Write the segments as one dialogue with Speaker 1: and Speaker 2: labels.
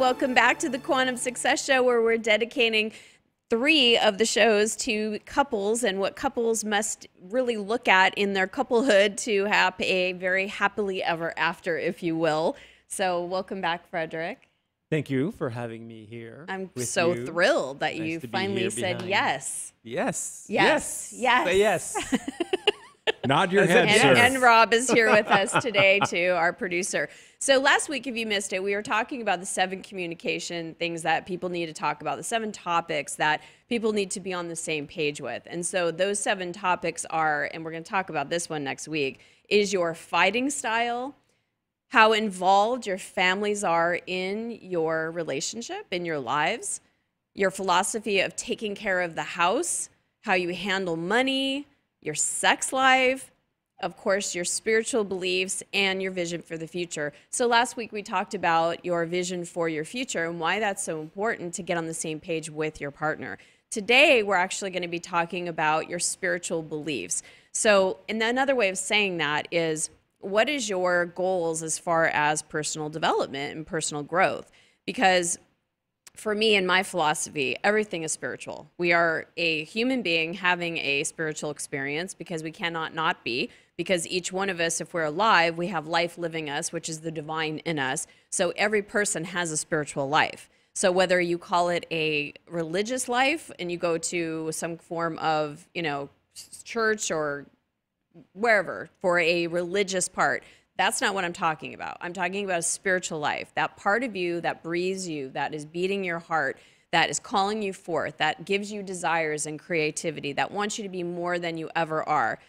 Speaker 1: welcome back to the Quantum Success Show, where we're dedicating 3 of the shows to couples and what couples must really look at in their couplehood to have a very happily ever after, if you will. So welcome back, Frederic.
Speaker 2: Thank you for having me here.
Speaker 1: I'm so thrilled that you finally said yes.
Speaker 2: Yes.
Speaker 1: Yes. Yes.
Speaker 2: Say yes.
Speaker 3: Nod your head, sir.
Speaker 1: And Rob is here with us today, too, our producer. So last week, if you missed it, we were talking about the 7 communication things that people need to talk about, the 7 topics that people need to be on the same page with. And so those 7 topics are, and we're going to talk about this one next week, is your fighting style, how involved your families are in your relationship, in your lives, your philosophy of taking care of the house, how you handle money, your sex life, of course, your spiritual beliefs, and your vision for the future. So last week we talked about your vision for your future and why that's so important to get on the same page with your partner. Today, we're actually going to be talking about your spiritual beliefs. So, and another way of saying that is, what is your goals as far as personal development and personal growth? Because for me and my philosophy, everything is spiritual. We are a human being having a spiritual experience because we cannot not be, because each one of us, if we're alive, we have life living us, which is the divine in us. So every person has a spiritual life. So whether you call it a religious life and you go to some form of, church or wherever for a religious part, that's not what I'm talking about. I'm talking about a spiritual life, that part of you that breathes you, that is beating your heart, that is calling you forth, that gives you desires and creativity, that wants you to be more than you ever are.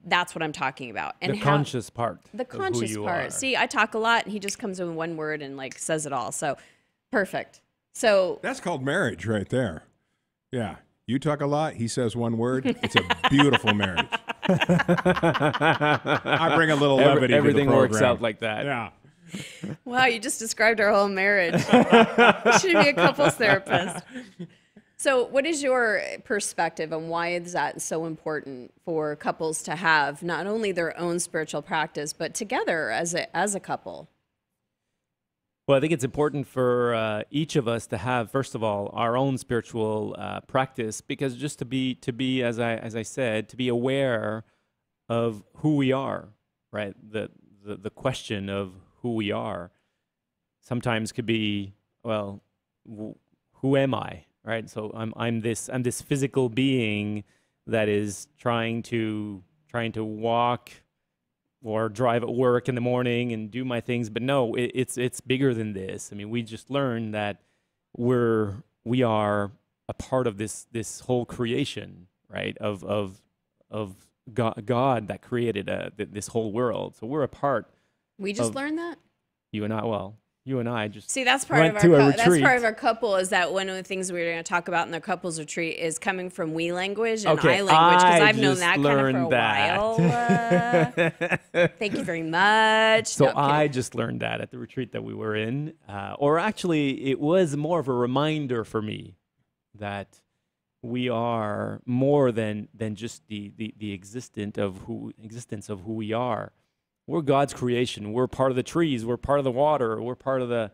Speaker 1: That's what I'm talking about. And
Speaker 2: the conscious part.
Speaker 1: The conscious part. See, I talk a lot and he just comes in one word and says it all. So perfect. So
Speaker 3: that's called marriage right there. Yeah. You talk a lot, he says one word. It's a beautiful marriage. I bring a little levity to the program.
Speaker 2: Everything works out like that.
Speaker 3: Yeah.
Speaker 1: Wow, you just described our whole marriage. Should be a couples therapist. So what is your perspective on why is that so important for couples to have not only their own spiritual practice, but together as a couple?
Speaker 2: Well, I think it's important for each of us to have, first of all, our own spiritual practice, because just to be, as I said, to be aware of who we are, right? The question of who we are sometimes could be, well, who am I, right? So I'm this physical being that is trying to walk or drive at work in the morning and do my things. But no, it's bigger than this. I mean, we just learned that we are a part of this whole creation, right? Of God that created this whole world. So we're a part.
Speaker 1: We just learned that?
Speaker 2: You and I just
Speaker 1: see, that's part of our couple, is that one of the things we're going to talk about in the couples retreat is coming from we language and I language, because I've known that kind of for a while. Thank you very much.
Speaker 2: So I just learned that at the retreat that we were in, or actually it was more of a reminder for me that we are more than just the existence of who we are. We're God's creation. We're part of the trees. We're part of the water. We're part of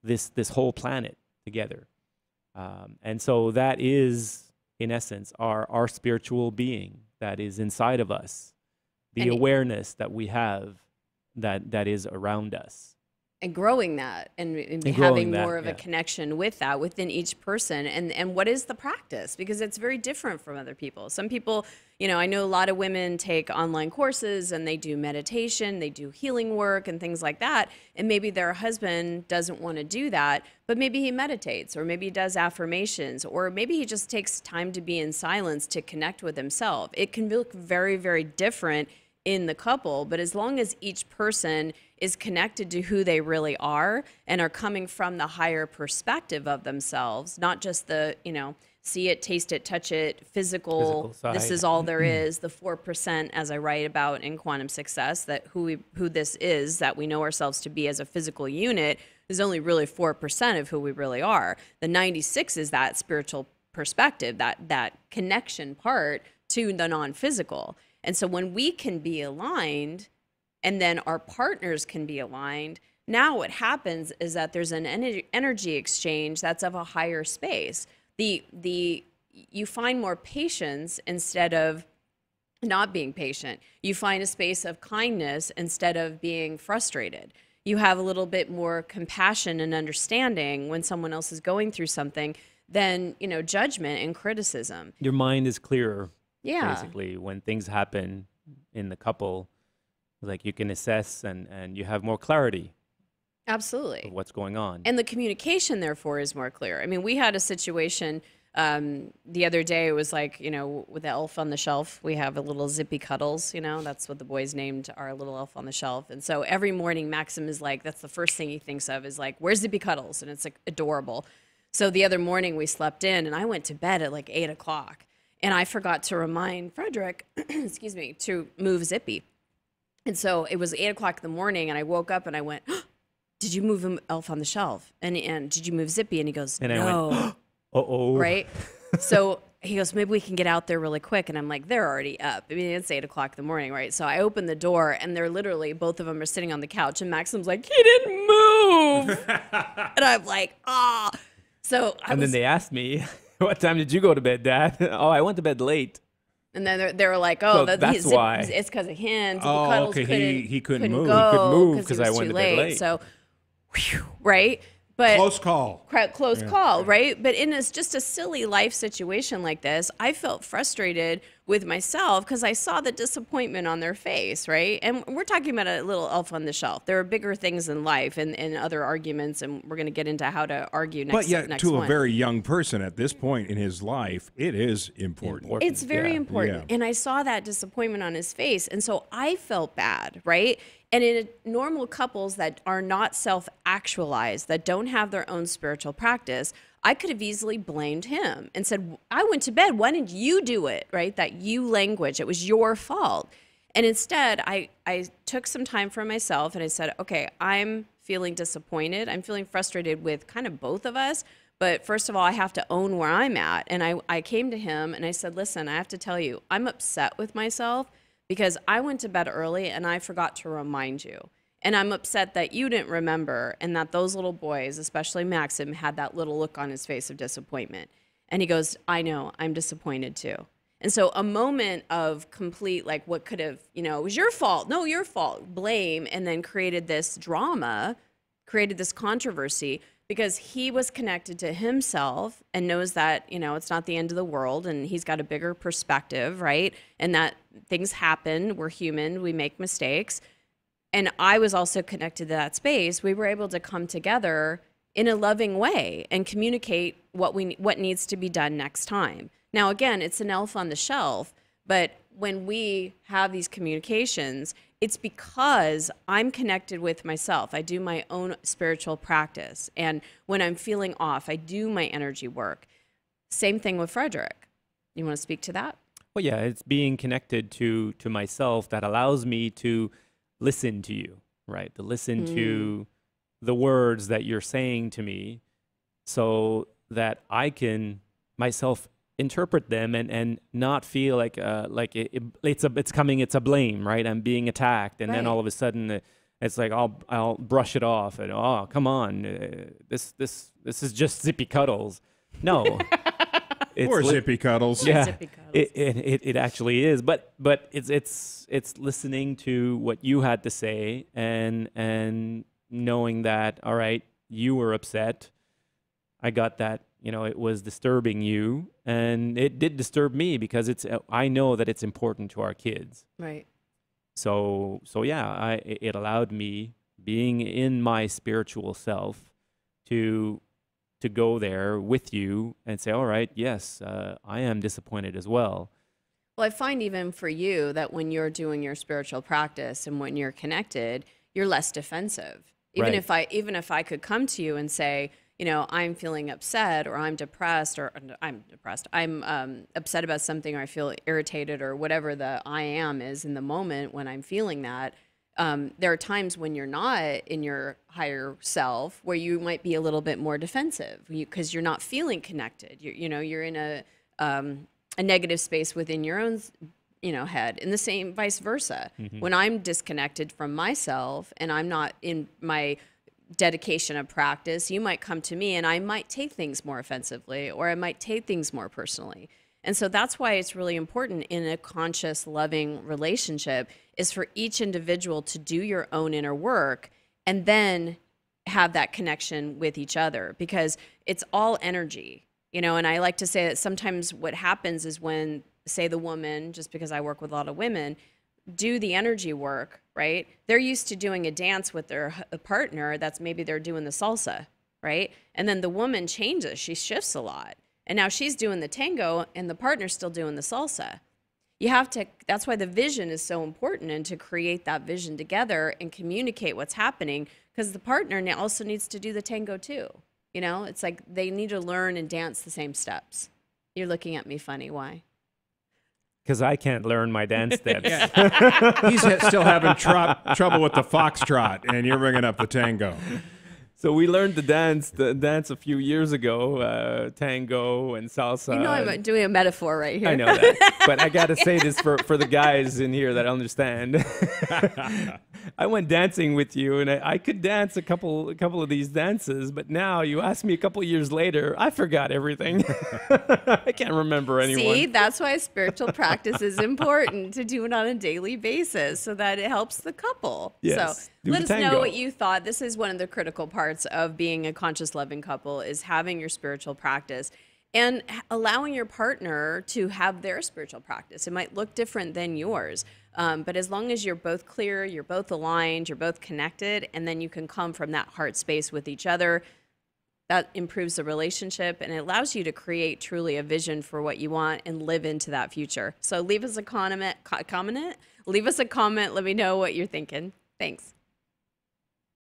Speaker 2: this whole planet together. And so that is, in essence, our spiritual being that is inside of us, the awareness that we have that is around us.
Speaker 1: And growing that and having more of a connection with that within each person. And what is the practice? Because it's very different from other people. Some people, I know a lot of women take online courses and they do meditation, they do healing work and things like that. And maybe their husband doesn't want to do that, but maybe he meditates, or maybe he does affirmations, or maybe he just takes time to be in silence to connect with himself. It can look very, very different in the couple, but as long as each person is connected to who they really are and are coming from the higher perspective of themselves, not just the, see it, taste it, touch it, physical this is all there is, the 4%, as I write about in Quantum Success, that who this is, that we know ourselves to be as a physical unit, is only really 4% of who we really are. The 96 is that spiritual perspective, that connection part to the non-physical. And so when we can be aligned, and then our partners can be aligned, now what happens is that there's an energy exchange that's of a higher space. You find more patience instead of not being patient. You find a space of kindness instead of being frustrated. You have a little bit more compassion and understanding when someone else is going through something than, judgment and criticism.
Speaker 2: Your mind is clearer.
Speaker 1: Yeah.
Speaker 2: Basically, when things happen in the couple, like you can assess and you have more clarity.
Speaker 1: Absolutely.
Speaker 2: Of what's going on.
Speaker 1: And the communication, therefore, is more clear. I mean, we had a situation the other day. It was like, with the elf on the shelf, we have a little Zippy Cuddles, that's what the boys named our little elf on the shelf. And so every morning, Maxim is like, that's the first thing he thinks of is like, where's Zippy Cuddles? And it's like adorable. So the other morning we slept in and I went to bed at like 8 o'clock and I forgot to remind Frederic, excuse me, to move Zippy. And so it was 8 o'clock in the morning and I woke up and I went, did you move him elf on the shelf? And did you move Zippy? And he goes,
Speaker 2: and
Speaker 1: no.
Speaker 2: I went, uh-oh.
Speaker 1: Right? So he goes, maybe we can get out there really quick. And I'm like, they're already up. I mean, it's 8 o'clock in the morning, right? So I open the door and they're literally, both of them are sitting on the couch and Maxim's like, he didn't move. And I'm like, ah. So
Speaker 2: then they asked me, what time did you go to bed, Dad? Oh, I went to bed late.
Speaker 1: And then they were like, oh,
Speaker 2: so that's why.
Speaker 1: It's because of him.
Speaker 3: Oh, okay. He couldn't move.
Speaker 2: He couldn't move because I
Speaker 1: was
Speaker 2: went
Speaker 1: too
Speaker 2: to bed late.
Speaker 1: So, whew, right? But
Speaker 3: Close call.
Speaker 1: Close call, right? But in just a silly life situation like this, I felt frustrated with myself because I saw the disappointment on their face, right? And we're talking about a little elf on the shelf. There are bigger things in life and other arguments, and we're going to get into how to argue next.
Speaker 3: But yet,
Speaker 1: next
Speaker 3: to
Speaker 1: one.
Speaker 3: a very young person at this point in his life, it is important.
Speaker 1: It's very important.
Speaker 3: Yeah.
Speaker 1: And I saw that disappointment on his face. And so I felt bad, right? And in normal couples that are not self-actualized, that don't have their own spiritual practice, I could have easily blamed him and said, I went to bed. Why didn't you do it, right? That you language. It was your fault. And instead, I took some time for myself and I said, okay, I'm feeling disappointed. I'm feeling frustrated with kind of both of us. But first of all, I have to own where I'm at. And I came to him and I said, listen, I have to tell you, I'm upset with myself because I went to bed early and I forgot to remind you. And I'm upset that you didn't remember and that those little boys, especially Maxim, had that little look on his face of disappointment. And he goes, I know, I'm disappointed too. And so a moment of complete, like what could have, it was your fault. No, your fault. Blame. And then created this drama, created this controversy because he was connected to himself and knows that, it's not the end of the world and he's got a bigger perspective, right? And that things happen. We're human. We make mistakes. And I was also connected to that space. We were able to come together in a loving way and communicate what needs to be done next time. Now, again, it's an elf on the shelf, but when we have these communications, it's because I'm connected with myself. I do my own spiritual practice. And when I'm feeling off, I do my energy work. Same thing with Frederic. You want to speak to that?
Speaker 2: Well, yeah, it's being connected to myself that allows me to listen to you, right? To listen to the words that you're saying to me so that I can myself interpret them and not feel like it's a blame, right? I'm being attacked, and then all of a sudden it's like I'll brush it off and come on, this is just Zippy Cuddles. No.
Speaker 3: Or Zippy Cuddles.
Speaker 2: Yeah,
Speaker 1: Zippy Cuddles.
Speaker 2: It actually is, but it's listening to what you had to say and knowing that, all right, you were upset. I got that, it was disturbing you, and it did disturb me because I know that it's important to our kids.
Speaker 1: Right.
Speaker 2: So yeah, it allowed me, being in my spiritual self, to go there with you and say, all right, yes, I am disappointed as well.
Speaker 1: Well, I find even for you that when you're doing your spiritual practice and when you're connected, you're less defensive. Even if I could come to you and say, I'm feeling upset or I'm depressed I'm upset about something or I feel irritated or whatever the I am is in the moment when I'm feeling that. There are times when you're not in your higher self where you might be a little bit more defensive because you're not feeling connected. You're in a negative space within your own, head, and the same vice versa. Mm-hmm. When I'm disconnected from myself and I'm not in my dedication of practice, you might come to me and I might take things more offensively, or I might take things more personally. And so that's why it's really important in a conscious, loving relationship is for each individual to do your own inner work and then have that connection with each other, because it's all energy, you know. And I like to say that sometimes what happens is when, say, the woman, just because I work with a lot of women, do the energy work, right? They're used to doing a dance with their partner that's maybe they're doing the salsa, right? And then the woman changes, she shifts a lot. And now she's doing the tango and the partner's still doing the salsa. You have to, that's why the vision is so important, and to create that vision together and communicate what's happening, because the partner now also needs to do the tango too. You know, it's like they need to learn and dance the same steps. You're looking at me funny, why?
Speaker 2: Because I can't learn my dance steps.
Speaker 3: He's still having trouble with the foxtrot, and you're bringing up the tango.
Speaker 2: So we learned the dance a few years ago, tango and salsa.
Speaker 1: You know, I'm doing a metaphor right here.
Speaker 2: I know that, but I got to say this for the guys in here that understand. I went dancing with you, and I could dance a couple of these dances, but now you ask me a couple of years later, I forgot everything. I can't remember anyone.
Speaker 1: See, that's why spiritual practice is important, to do it on a daily basis so that it helps the couple.
Speaker 2: Yes.
Speaker 1: So
Speaker 2: Do
Speaker 1: let
Speaker 2: the
Speaker 1: us know
Speaker 2: tango.
Speaker 1: what you thought. This is one of the critical parts of being a conscious, loving couple, is having your spiritual practice and allowing your partner to have their spiritual practice. It might look different than yours, but as long as you're both clear, you're both aligned, you're both connected, and then you can come from that heart space with each other, that improves the relationship, and it allows you to create truly a vision for what you want and live into that future. So leave us a comment. Leave us a comment. Let me know what you're thinking. Thanks.